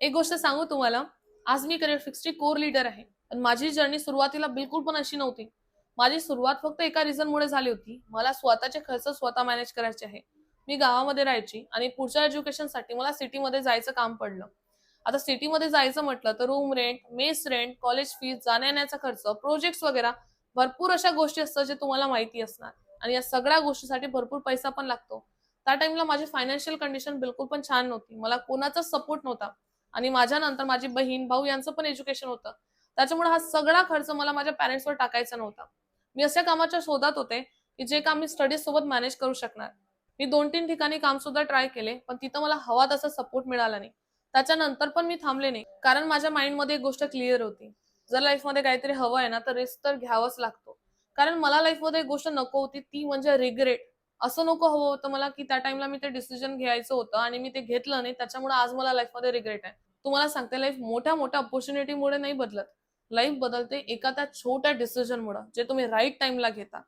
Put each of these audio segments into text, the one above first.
एक गोष्ट सांगू तुम्हाला, आज मी करिअर फिक्सची कोर लीडर आहे. पण माझी जर्नी सुरुवातीला बिलकुल पण अशी नव्हती. माझी सुरुवात फक्त एका रिझनमुळे झाली होती. मला स्वतःचे खर्च स्वतः मॅनेज करायचे आहे. मी गावामध्ये राहायची आणि पुढच्या एज्युकेशनसाठी मला सिटीमध्ये जायचं काम पडलं. आता सिटीमध्ये जायचं म्हटलं तर room rent, mess rent, college fees, जाण्या-येण्याचा खर्च, प्रोजेक्ट्स वगैरे भरपूर अशा गोष्टी असतात जे तुम्हाला माहिती असणार आणि या सगळ्या गोष्टीसाठी भरपूर पैसा पण लागतो. त्या टाईमला माझी फायनान्शियल कंडिशन बिलकुल पण छान नव्हती. मला कोणाचाच सपोर्ट नव्हता. आणि माझ्यानंतर माझी बहीण, भाऊ यांचं पण एज्युकेशन होतं. त्याच्यामुळे हा सगळा खर्च मला माझ्या पॅरेंट्सवर टाकायचा नव्हता. मी अशा कामाच्या शोधात होते, की जे काम मी स्टडीज सोबत मॅनेज करू शकणार. मी 2-3 ठिकाणी काम सुद्धा ट्राय केले, पण तिथं मला हवा तसा सपोर्ट मिळाला नाही. त्याच्यानंतर पण मी थांबले नाही, कारण माझ्या माइंडमध्ये एक गोष्ट क्लिअर होती. जर लाईफमध्ये काहीतरी हवं आहे ना, तर रिस्क तर घ्यावाच लागतो. कारण मला लाईफमध्ये एक गोष्ट नको होती, ती म्हणजे रिग्रेट. असं नको हवं होतं मला, की त्या टाईमला मी ते डिसिजन घ्यायचं होतं आणि मी ते घेतलं नाही. त्याच्यामुळे आज मला लाईफमध्ये रिग्रेट आहे. तुम्हाला सांगते लाईफ मोठ्या-मोठ्या अपॉर्च्युनिटीमुळे नाही बदलत. लाईफ बदलते एका त्या छोट्या डिसिजनमुळं, जे तुम्ही राइट टाईमला घेता.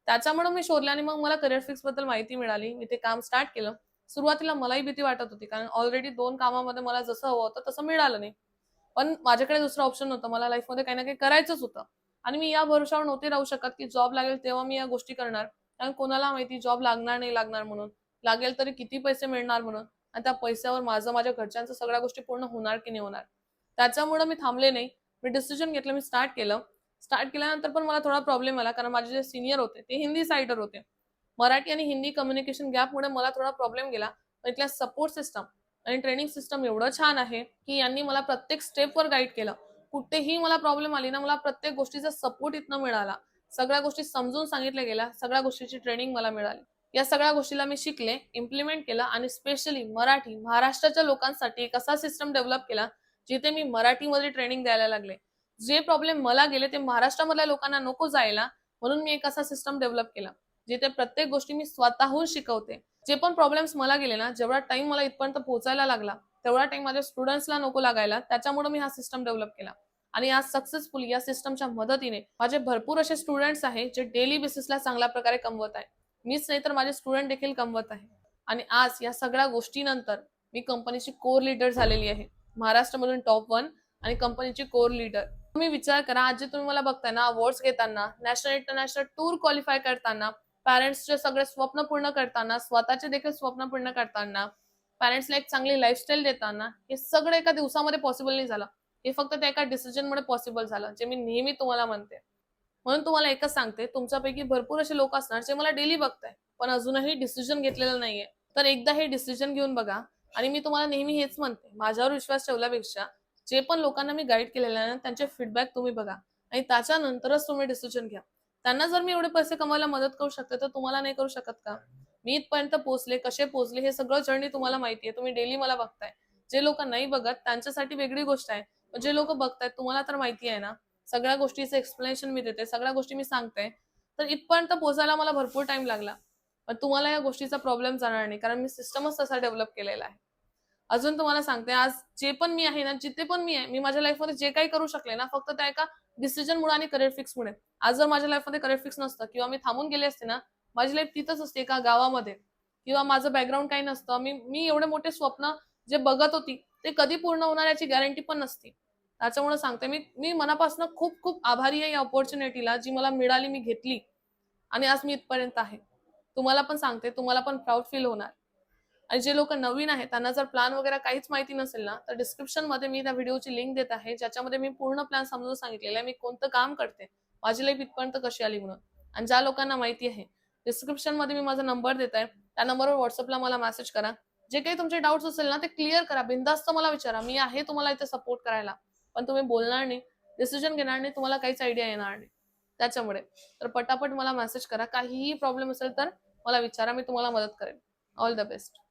त्याच्यामुळे मी शोधले आणि मग मला करियर फिक्स बद्दल माहिती मिळाली. मी ते काम स्टार्ट केलं. सुरुवातीला मलाही भीती वाटत होती, कारण ऑलरेडी 2 कामामध्ये मला जसं हवं होतं तसं मिळालं नाही. पण माझ्याकडे दुसरं ऑप्शन नव्हतं. मला लाईफमध्ये काही ना काही करायचंच होतं आणि मी या भरवशावर नव्हते राहू शकत, की जॉब लागेल तेव्हा मी या गोष्टी करणार. कारण कोणाला माहिती जॉब लागणार नाही लागणार म्हणून. लागेल तरी किती पैसे मिळणार म्हणून आणि त्या पैशावर माझं, माझ्या घरच्यांचं सगळ्या गोष्टी पूर्ण होणार की नाही होणार. त्याच्यामुळे मी थांबले नाही. मी डिसिजन घेतलं, मी स्टार्ट केलं. स्टार्ट केल्यानंतर पण मला थोडा प्रॉब्लेम आला, कारण माझे जे सीनियर होते ते हिंदी साइडर होते. मराठी आणि हिंदी कम्युनिकेशन गॅपमुळे मला थोडा प्रॉब्लेम गेला. पण इथल्या सपोर्ट सिस्टम आणि ट्रेनिंग सिस्टम एवढं छान आहे, की यांनी मला प्रत्येक स्टेपवर गाईड केलं. कुठेही मला प्रॉब्लेम आली ना, मला प्रत्येक गोष्टीचा सपोर्ट इथनं मिळाला. सगळ्या गोष्टी समजून सांगितल्या गेल्या. सगळ्या गोष्टीची ट्रेनिंग मला मिळाली. या सगळ्या गोष्टीला मी शिकले, इम्प्लिमेंट केलं आणि स्पेशली मराठी, महाराष्ट्राच्या लोकांसाठी एक असा सिस्टम डेव्हलप केला, जिथे मी मराठीमध्ये ट्रेनिंग द्यायला लागले. जे प्रॉब्लेम मला गेले ते महाराष्ट्रामधल्या लोकांना नको जायला, म्हणून मी एक असा सिस्टम डेव्हलप केला. जिथे प्रत्येक गोष्टी मी स्वतःहून शिकवते. जे पण प्रॉब्लेम्स मला गेले ना, जेवढा टाईम मला इथपर्यंत पोहोचायला लागला, तेवढा टाईम माझ्या स्टुडंट्सला नको लागायला. त्याच्यामुळे मी हा सिस्टम डेव्हलप केला. आणि आज सक्सेसफुली या सिस्टमच्या मदतीने माझे भरपूर असे स्टुडंट्स आहेत, जे डेली बेसिसला चांगल्या प्रकारे कमवत आहेत. मीच नाही तर माझे स्टुडंट देखील कमवत आहे. आणि आज या सगळ्या गोष्टीनंतर मी कंपनीची कोर लीडर झालेली आहे. महाराष्ट्रामधून टॉप 1 आणि कंपनीची कोर लीडर. तुम्ही विचार करा, आज जे तुम्ही मला बघताय ना, अवॉर्ड्स घेताना, नॅशनल इंटरनॅशनल टूर क्वालिफाय करताना, पॅरेंट्सचे सगळे स्वप्न पूर्ण करताना, स्वतःचे देखील स्वप्न पूर्ण करताना, पॅरेंट्सला एक चांगली लाईफस्टाईल देताना, हे सगळं एका दिवसामध्ये पॉसिबल नाही झालं. हे फक्त त्या एका डिसिजनमुळे पॉसिबल झालं, जे मी नेहमी तुम्हाला म्हणते. म्हणून तुम्हाला एकच सांगते, तुमच्यापैकी भरपूर असे लोक असणार जे मला डेली बघताय, पण अजूनही डिसिजन घेतलेलं नाहीये. तर एकदा हे डिसिजन घेऊन बघा. आणि मी तुम्हाला नेहमी हेच म्हणते, माझ्यावर विश्वास ठेवल्यापेक्षा जे पण लोकांना मी गाईड केलेलं आहे ना, त्यांचे फीडबॅक तुम्ही बघा आणि त्याच्यानंतरच तुम्ही डिसिजन घ्या. त्यांना जर मी एवढे पैसे कमवायला मदत करू शकते, तर तुम्हाला नाही करू शकत का? मी इथपर्यंत पोहोचले, कसे पोहोचले हे सगळं जर्नी तुम्हाला माहिती आहे. तुम्ही डेली मला बघताय. जे लोक नाही बघत त्यांच्यासाठी वेगळी गोष्ट आहे. पण जे लोक बघतायत तुम्हाला तर माहिती आहे ना, सगळ्या गोष्टीचं एक्सप्लेनेशन मी देते, सगळ्या गोष्टी मी सांगते. तर इथपर्यंत पोहोचायला मला भरपूर टाईम लागला. पण तुम्हाला या गोष्टीचा प्रॉब्लेम जाणार नाही, कारण मी सिस्टमच तसा डेव्हलप केलेला आहे. अजून तुम्हाला सांगते, आज जे पण मी आहे ना, जिथे पण मी आहे, मी माझ्या लाईफमध्ये जे काही करू शकले ना, फक्त त्या एका डिसिजनमुळे आणि करिअर फिक्समुळे. आज जर माझ्या लाईफमध्ये करिअर फिक्स नसतं किंवा मी थांबून गेले असते ना, माझी लाईफ तिथंच असते एका गावामध्ये किंवा माझं बॅकग्राऊंड काही नसतं. मी मी एवढे मोठे स्वप्न जे बघत होती, ते कधी पूर्ण होणार याची गॅरंटी पण नसती. त्याच्यामुळे सांगते मी मी मनापासून खूप खूप आभारी आहे या अपॉर्च्युनिटीला, जी मला मिळाली, मी घेतली आणि आज मी इथपर्यंत आहे. तुम्हाला पण सांगते, तुम्हाला पण प्राउड फील होणार. आणि जे लोक नवीन आहेत त्यांना जर प्लॅन वगैरे काहीच माहिती नसेल ना, तर डिस्क्रिप्शन मध्ये मी त्या व्हिडिओची लिंक देत आहे, ज्याच्यामध्ये मी पूर्ण प्लॅन समजून सांगितलेला आहे, मी कोणतं काम करते, माझी लाईफ इथपर्यंत कशी आली म्हणून. आणि ज्या लोकांना माहिती आहे, डिस्क्रिप्शन मध्ये मी माझा नंबर देत आहे, त्या नंबरवर व्हॉट्सअपला मला मेसेज करा. जे काही तुमचे डाऊट्स असेल ना, ते क्लिअर करा, बिंदास्त मला विचारा. मी आहे तुम्हाला इथे सपोर्ट करायला. पण तुम्ही बोलणार नाही, डिसिजन घेणार नाही, तुम्हाला काहीच आयडिया येणार नाही. त्याच्यामुळे तर पटापट मला मेसेज करा. काहीही प्रॉब्लेम असेल तर मला विचारा, मी तुम्हाला मदत करेन. All the best.